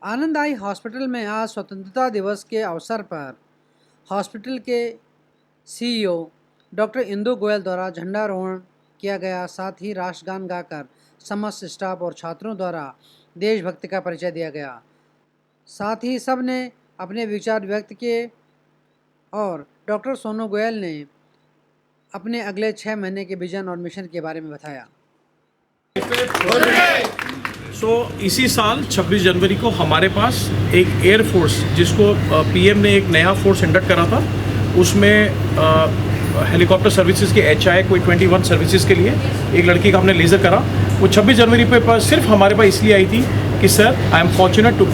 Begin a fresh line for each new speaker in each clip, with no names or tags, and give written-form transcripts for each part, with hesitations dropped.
आनंददाई hospital में आज स्वतंत्रता दिवस के अवसर पर हॉस्पिटल के सीईओ डॉक्टर इंदु गोयल द्वारा झंडारोहण किया गया। साथ ही राष्ट्रगान गाकर समस्त स्टाफ और छात्रों द्वारा देशभक्ति का परिचय दिया गया। साथ ही सब ने अपने विचार व्यक्त किए और डॉक्टर सोनू गोयल ने अपने अगले 6 महीने के विजन और मिशन के बारे में बताया।
इसी साल 26 जनवरी को हमारे पास एक एयरफोर्स, जिसको पीएम ने एक नया फोर्स इंडक्ट करा था, उसमें हेलीकॉप्टर सर्विसेज के HI कोई 21 सर्विसेज के लिए एक लड़की का हमने लेज़र करा। वो 26 जनवरी पे सिर्फ हमारे पास इसलिए आई थी कि sir, I am fortunate to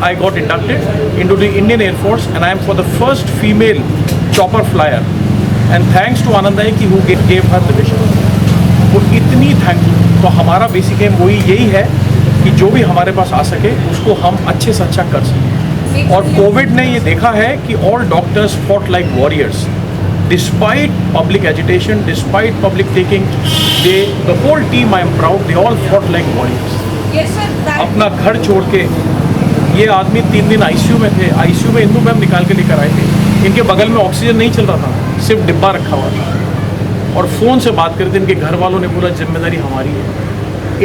I got inducted into the Indian Air Force and I am for the first female chopper flyer, and thanks to Anandai ki who gave her the mission. वो इतनी thankful. तो हमारा basic M वही यही है कि जो भी हमारे पास आ सके उसको हम अच्छे से अच्छा कर सकें। और कोविड ने ये देखा है कि all doctors fought like warriors, despite public agitation, despite public taking, the whole team, I am proud, they all fought like warriors. अपना घर छोड़ के ये आदमी 3 दिन आईसीयू में थे। आईसीयू में इंदु मैम निकाल के लेकर आए थे। इनके बगल में ऑक्सीजन नहीं चल रहा था, सिर्फ डिब्बा रखा हुआ था और फ़ोन से बात करते। इनके घर वालों ने बोला जिम्मेदारी हमारी है।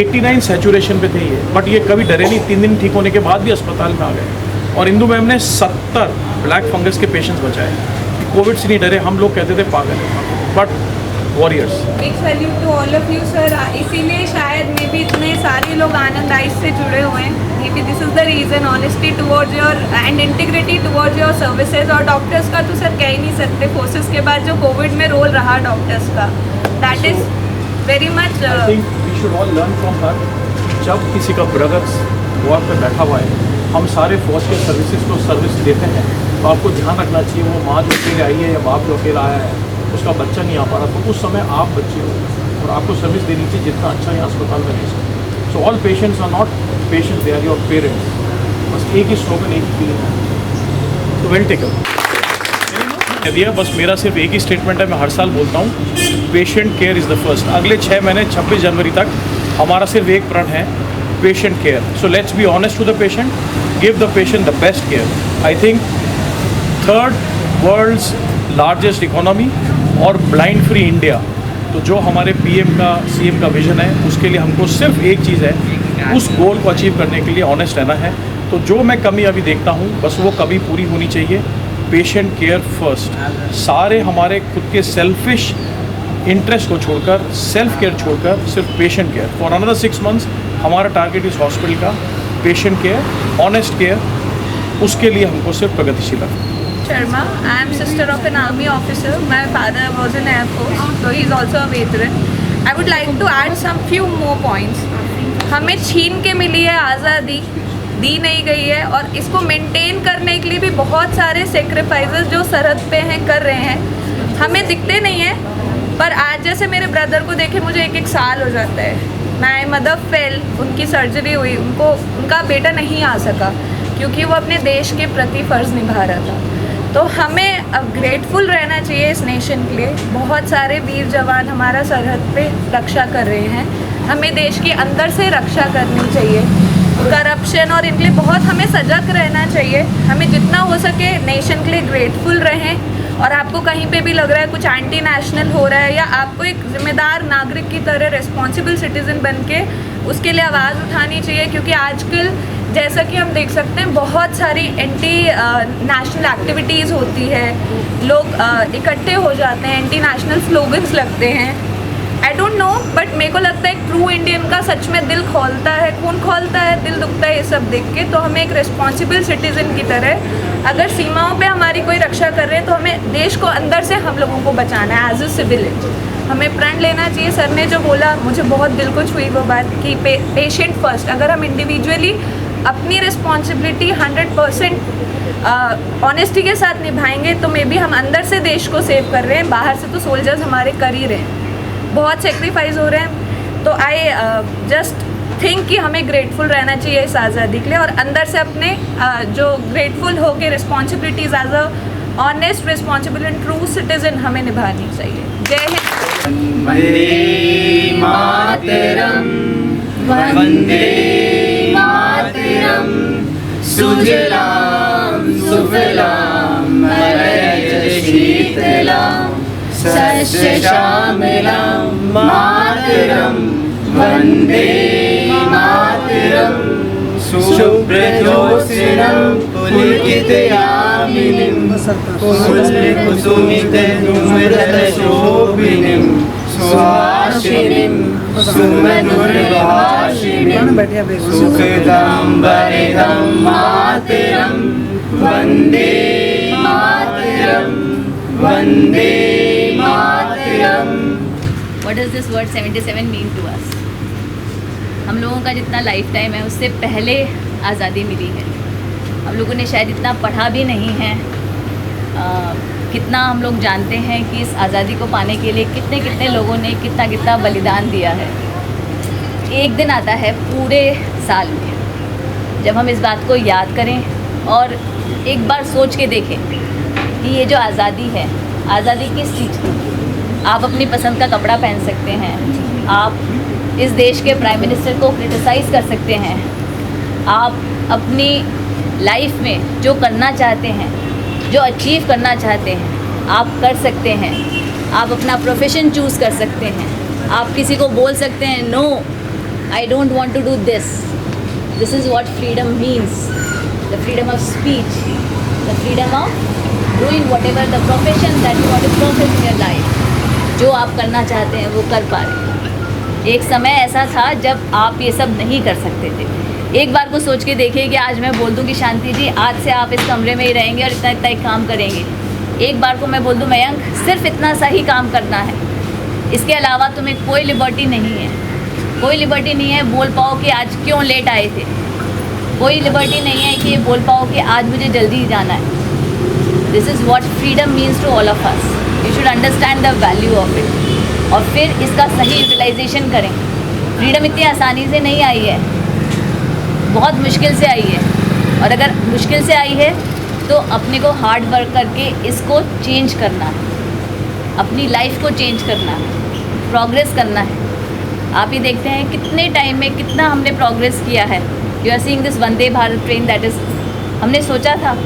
89 सैचुरेशन पे थे ये, बट ये कभी डरे नहीं। 3 दिन ठीक होने के बाद भी अस्पताल में आ गए और इंदु मैम ने 70 ब्लैक फंगस के पेशेंट्स बचाए। कोविड से नहीं डरे। हम लोग कहते थे पागल है, but warriors.
Big salute to all of you sir. इसीलिए शायद मे भी इतने सारे लोग आनंददाई से जुड़े हुए हैं। May be this is the reason, honesty towards your and integrity towards your services. और डॉक्टर्स का तो सर कह ही नहीं सकते। फोर्सेस के बाद जो कोविड में रोल रहा डॉक्टर्स का, that is very much.
I think we should all learn from her. जब किसी का ब्रदर्स वॉर पे बैठा हुआ है, हम सारे फौज के सर्विसेज को सर्विस देते हैं, तो आपको ध्यान रखना चाहिए वो माँ जो अकेले आई है या बाप जो अकेला आया है, उसका बच्चा नहीं आ पा रहा, तो उस समय आप बच्चे हो और आपको सर्विस देनी चाहिए जितना अच्छा यहाँ अस्पताल में दे सकते। So all patients are not patients, they are your parents. बस एक ही स्लोगन, एक ही फीलिंग है, तो वेल टेकन दिया। बस मेरा सिर्फ एक ही स्टेटमेंट है, मैं हर साल बोलता हूँ, patient care is the first. अगले 6 महीने 26 जनवरी तक हमारा सिर्फ एक प्रण है, patient care. So let's be honest to the patient, give the patient the best care. I think 3rd world's largest economy और ब्लाइंड फ्री इंडिया, तो जो हमारे पीएम का सीएम का विजन है, उसके लिए हमको सिर्फ एक चीज़ है, उस गोल को अचीव करने के लिए ऑनेस्ट रहना है। तो जो मैं कमी अभी देखता हूँ, बस वो कभी पूरी होनी चाहिए। Patient care first. सारे हमारे खुद के सेल्फिश इंटरेस्ट को छोड़कर, सेल्फ केयर छोड़कर, सिर्फ patient care. For another 6 months हमारा टारगेट इस हॉस्पिटल का पेशेंट केयर, ऑनेस्ट केयर, उसके लिए हमको सिर्फ प्रगतिशील रखना।
Sharma. I am sister of an army officer. My father was in Air Force, so he is also a veteran. I would like to add some few more points. हमें छीन के मिली है आज़ादी, दी नहीं गई है, और इसको मेंटेन करने के लिए भी बहुत सारे सेक्रीफाइसेस जो सरहद पे हैं कर रहे हैं। हमें दिखते नहीं हैं, पर आज जैसे मेरे ब्रदर को देखे मुझे 1-1 साल हो जाता है। माय मदर फेल, उनकी सर्जरी हुई, उनका बेटा नहीं आ सका क्योंकि वो अपने देश के प्रति फ़र्ज़ निभा रहा था। तो हमें अब ग्रेटफुल रहना चाहिए इस नेशन के लिए। बहुत सारे वीर जवान हमारा सरहद पे रक्षा कर रहे हैं। हमें देश के अंदर से रक्षा करनी चाहिए। करप्शन और इनके लिए बहुत हमें सजग रहना चाहिए। हमें जितना हो सके नेशन के लिए ग्रेटफुल रहें। और आपको कहीं पे भी लग रहा है कुछ एंटी नेशनल हो रहा है, या आपको एक जिम्मेदार नागरिक की तरह रिस्पॉन्सिबल सिटीज़न बन के उसके लिए आवाज़ उठानी चाहिए। क्योंकि आजकल जैसा कि हम देख सकते हैं बहुत सारी एंटी नेशनल एक्टिविटीज़ होती है, लोग इकट्ठे हो जाते हैं, एंटी नेशनल स्लोगन्स लगते हैं। आई डोंट नो, बट मेरे को लगता है एक ट्रू इंडियन का सच में दिल खोलता है, खून खोलता है, दिल दुखता है ये सब देख के। तो हमें एक रिस्पॉन्सिबल सिटीज़न की तरह, अगर सीमाओं पे हमारी कोई रक्षा कर रहे हैं, तो हमें देश को अंदर से हम लोगों को बचाना है एज अ सिविलियन। हमें प्रण लेना चाहिए। सर ने जो बोला, मुझे बहुत दिल को छुई वो बात कि पेशेंट फर्स्ट। अगर हम इंडिविजुअली अपनी रिस्पॉन्सिबिलिटी 100% ऑनेस्टी के साथ निभाएंगे, तो मे बी हम अंदर से देश को सेव कर रहे हैं, बाहर से तो सोल्जर्स हमारे कर ही रहे हैं। बहुत सेक्रीफाइस हो रहे हैं। तो आई जस्ट थिंक कि हमें ग्रेटफुल रहना चाहिए इस आज़ादी के लिए, और अंदर से अपने जो ग्रेटफुल हो के responsibilities as a honest, responsible and true citizen हमें निभानी चाहिए। जय हिंद।
वंदे मातरम, वंदे मातरम। सुजलां सुफलां मलयजशीतलां सस्यश्यामलां मातरं वन्दे मातरं शुभ्रज्योत्स्नं पुलकितयामिनीं कुसुमितद्रुमदलशोभिनीं सुहासिनीं सुमधुरभाषिणीं सुखदं वरदं मातरं वन्दे मातरं वन्दे मातरं।
What does this word 77 mean to us? हम लोगों का जितना लाइफ टाइम है उससे पहले आज़ादी मिली है। हम लोगों ने शायद इतना पढ़ा भी नहीं है, कितना हम लोग जानते हैं कि इस आज़ादी को पाने के लिए कितने कितने लोगों ने कितना कितना बलिदान दिया है। एक दिन आता है पूरे साल में जब हम इस बात को याद करें और एक बार सोच के देखें कि ये जो आज़ादी है, आज़ादी किस चीज़ की। आप अपनी पसंद का कपड़ा पहन सकते हैं, आप इस देश के प्राइम मिनिस्टर को क्रिटिसाइज़ कर सकते हैं, आप अपनी लाइफ में जो करना चाहते हैं, जो अचीव करना चाहते हैं आप कर सकते हैं। आप अपना प्रोफेशन चूज़ कर सकते हैं, आप किसी को बोल सकते हैं no I don't want to do this is what freedom means, the freedom of speech, the freedom of doing whatever the profession that you want to profess in your life. जो आप करना चाहते हैं वो कर पा रहे हैं। एक समय ऐसा था जब आप ये सब नहीं कर सकते थे। एक बार को सोच के देखिए कि आज मैं बोल दूं कि शांति जी आज से आप इस कमरे में ही रहेंगे और इतना इतना ही काम करेंगे। एक बार को मैं बोल दूं मयंक सिर्फ इतना सा ही काम करना है, इसके अलावा तुम्हें कोई लिबर्टी नहीं है। कोई लिबर्टी नहीं है बोल पाओ कि आज क्यों लेट आए थे, कोई लिबर्टी नहीं है कि ये बोल पाओ कि आज मुझे जल्दी ही जाना है। This is what freedom means to all of us. You should understand the value of it और फिर इसका सही यूटिलाइजेशन करें। फ्रीडम इतनी आसानी से नहीं आई है, बहुत मुश्किल से आई है, और अगर मुश्किल से आई है तो अपने को हार्ड वर्क करके इसको चेंज करना है, अपनी लाइफ को चेंज करना है, प्रोग्रेस करना है। आप ही देखते हैं कितने टाइम में कितना हमने प्रोग्रेस किया है। You are seeing this Vande Bharat train that is, हमने सोचा था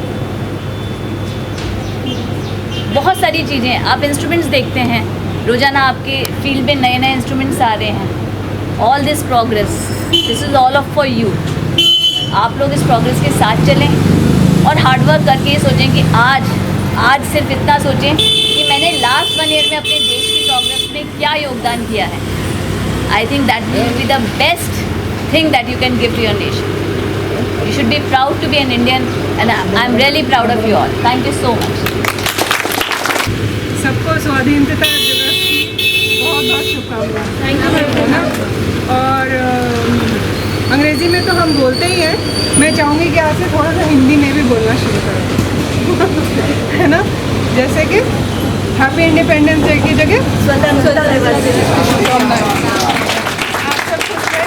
बहुत सारी चीज़ें। आप इंस्ट्रूमेंट्स देखते हैं रोज़ाना, आपके फील्ड में नए नए इंस्ट्रूमेंट्स आ रहे हैं। All this progress, this is all of for you. आप लोग इस प्रोग्रेस के साथ चलें और हार्डवर्क करके ये सोचें कि आज सिर्फ इतना सोचें कि मैंने लास्ट 1 ईयर में अपने देश की प्रोग्रेस में क्या योगदान किया है। I think that will be the best thing that you can give to your nation. You should be proud to be an Indian and I am really proud of you all. Thank you so much.
सबको स्वाधीनता दिवस की बहुत बहुत शुभकामनाएं। Thank you ना। और अंग्रेज़ी में तो हम बोलते ही हैं, मैं चाहूँगी कि आज से थोड़ा सा हिंदी में भी बोलना शुरू करें है ना। जैसे कि हैप्पी इंडिपेंडेंस डे की जगह स्वतंत्रता दिवस की शुभकामनाएं। आप सब खुश रहे।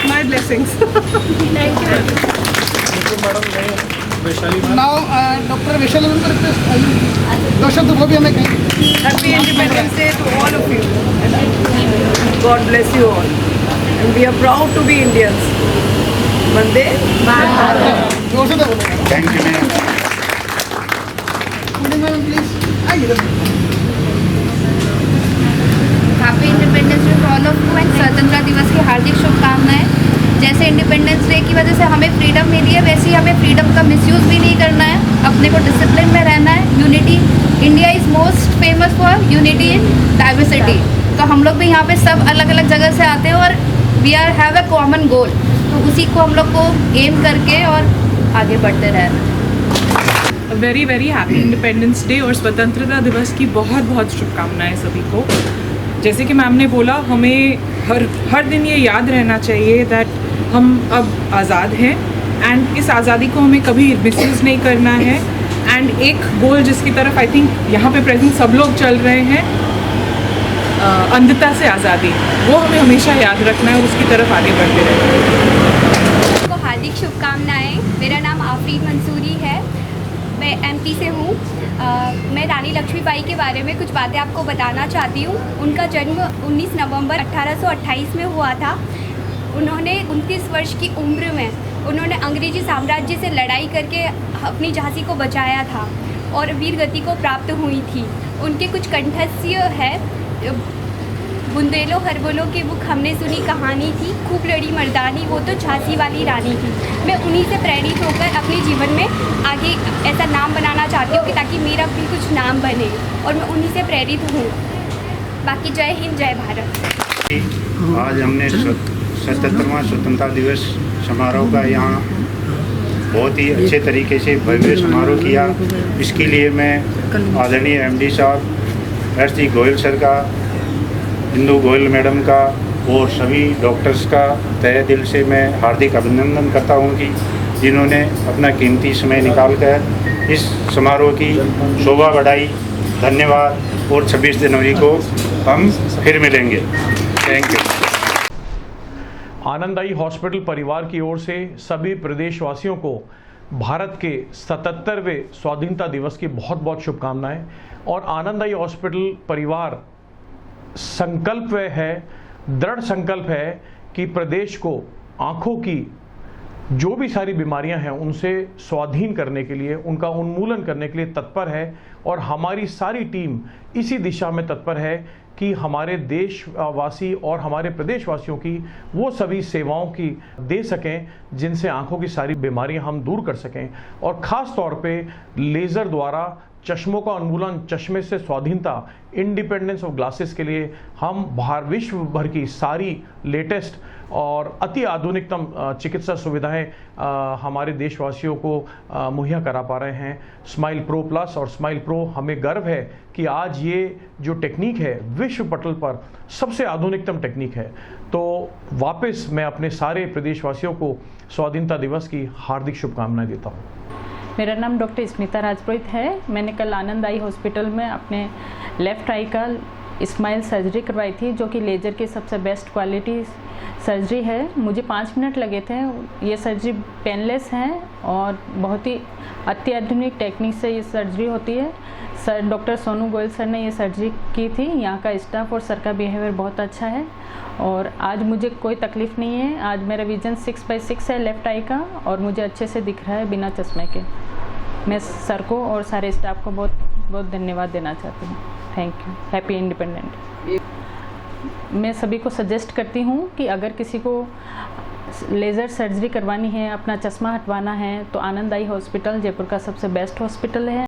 My blessings. Thank you.
Now doctor Vaishali ma'am दो शब्द वो भी हमें कहें।
Happy Independence Day to all of you. God bless you all. And we are proud to be Indians. Vande Mataram.
जोर से बोलो। Thank you ma'am. Ma'am please आइए।
Happy independence day to all of you and स्वतंत्रता दिवस की हार्दिक शुभकामनाएं। जैसे independence day की वजह से हमें फ्रीडम मिली है, वैसे ही हमें फ्रीडम का मिसयूज़ भी नहीं करना है, अपने को डिसिप्लिन में रहना है। Unity, India is most famous for unity in diversity. तो हम लोग भी यहाँ पे सब अलग अलग जगह से आते हैं और we are have a common goal, तो उसी को हम लोग को एम करके और आगे बढ़ते रहना।
Very very happy independence day और स्वतंत्रता दिवस की बहुत बहुत शुभकामनाएं सभी को। जैसे कि मैम ने बोला, हमें हर दिन ये याद रहना चाहिए दैट हम अब आज़ाद हैं एंड इस आज़ादी को हमें कभी मिसयूज़ नहीं करना है। एंड एक गोल जिसकी तरफ आई थिंक यहाँ पे प्रेजेंट सब लोग चल रहे हैं, अंधता से आज़ादी, वो हमें हमेशा याद रखना है और उसकी तरफ आगे बढ़ते रहना है।
को हार्दिक शुभकामनाएं। मेरा नाम आफरीन मंसूरी है, मैं एमपी से हूँ। मैं रानी लक्ष्मीबाई के बारे में कुछ बातें आपको बताना चाहती हूँ। उनका जन्म 19 नवंबर 1828 में हुआ था। उन्होंने 29 वर्ष की उम्र में उन्होंने अंग्रेजी साम्राज्य से लड़ाई करके अपनी झांसी को बचाया था और वीर गति को प्राप्त हुई थी। उनके कुछ कंठस्य है, बुंदेलो हरबोलो की बुक हमने सुनी कहानी थी, खूब लड़ी मर्दानी वो तो झांसी वाली रानी थी। मैं उन्हीं से प्रेरित होकर अपने जीवन में आगे ऐसा नाम बनाना चाहती हूँ कि ताकि मेरा भी कुछ नाम बने, और मैं उन्हीं से प्रेरित हूँ। बाकी जय हिंद, जय भारत।
आज हमने 77वां स्वतंत्रता दिवस समारोह का यहाँ बहुत ही अच्छे तरीके से भव्य समारोह किया। इसके लिए मैं आदरणीय एमडी साहब एस.डी. गोयल सर का, इंदु गोयल मैडम का और सभी डॉक्टर्स का तहे दिल से मैं हार्दिक अभिनंदन करता हूँ कि जिन्होंने अपना कीमती समय निकालकर इस समारोह की शोभा बढ़ाई। धन्यवाद, और 26 जनवरी को हम फिर मिलेंगे। Thank you.
Anand eye hospital परिवार की ओर से सभी प्रदेशवासियों को भारत के 77वें स्वाधीनता दिवस की बहुत बहुत शुभकामनाएं। और आनंद आई हॉस्पिटल परिवार संकल्प है, दृढ़ संकल्प है कि प्रदेश को आंखों की जो भी सारी बीमारियां हैं उनसे स्वाधीन करने के लिए, उनका उन्मूलन करने के लिए तत्पर है। और हमारी सारी टीम इसी दिशा में तत्पर है कि हमारे देशवासी और हमारे प्रदेशवासियों की वो सभी सेवाओं की दे सकें जिनसे आंखों की सारी बीमारियां हम दूर कर सकें। और ख़ास तौर पे लेज़र द्वारा चश्मों का उन्मूलन, चश्मे से स्वाधीनता, इंडिपेंडेंस ऑफ ग्लासेस के लिए हम विश्व भर की सारी लेटेस्ट और अति आधुनिकतम चिकित्सा सुविधाएं हमारे देशवासियों को मुहैया करा पा रहे हैं। स्माइल प्रो प्लस और स्माइल प्रो, हमें गर्व है कि आज ये जो टेक्निक है विश्व पटल पर सबसे आधुनिकतम टेक्निक है। तो वापस मैं अपने सारे प्रदेशवासियों को स्वाधीनता दिवस की हार्दिक शुभकामनाएं देता हूँ।
मेरा नाम डॉक्टर स्मिता राजपुरोहित है। मैंने कल आनंद आई हॉस्पिटल में अपने लेफ़्ट आई का स्माइल सर्जरी करवाई थी, जो कि लेज़र की सबसे बेस्ट क्वालिटी सर्जरी है। मुझे 5 मिनट लगे थे। ये सर्जरी पेनलेस है और बहुत ही अत्याधुनिक टेक्निक से ये सर्जरी होती है। Sir doctor Sonu Goyal sir ने ये सर्जरी की थी। यहाँ का स्टाफ और सर का बिहेवियर बहुत अच्छा है और आज मुझे कोई तकलीफ़ नहीं है। आज मेरा विजन 6/6 है लेफ़्ट आई का और मुझे अच्छे से दिख रहा है बिना चश्मे के। मैं सर को और सारे स्टाफ को बहुत बहुत धन्यवाद देना चाहती हूँ। Thank you. Happy independent. मैं सभी को सजेस्ट करती हूँ कि अगर किसी को लेज़र सर्जरी करवानी है, अपना चश्मा हटवाना है, तो आनंद आई हॉस्पिटल जयपुर का सबसे बेस्ट हॉस्पिटल है।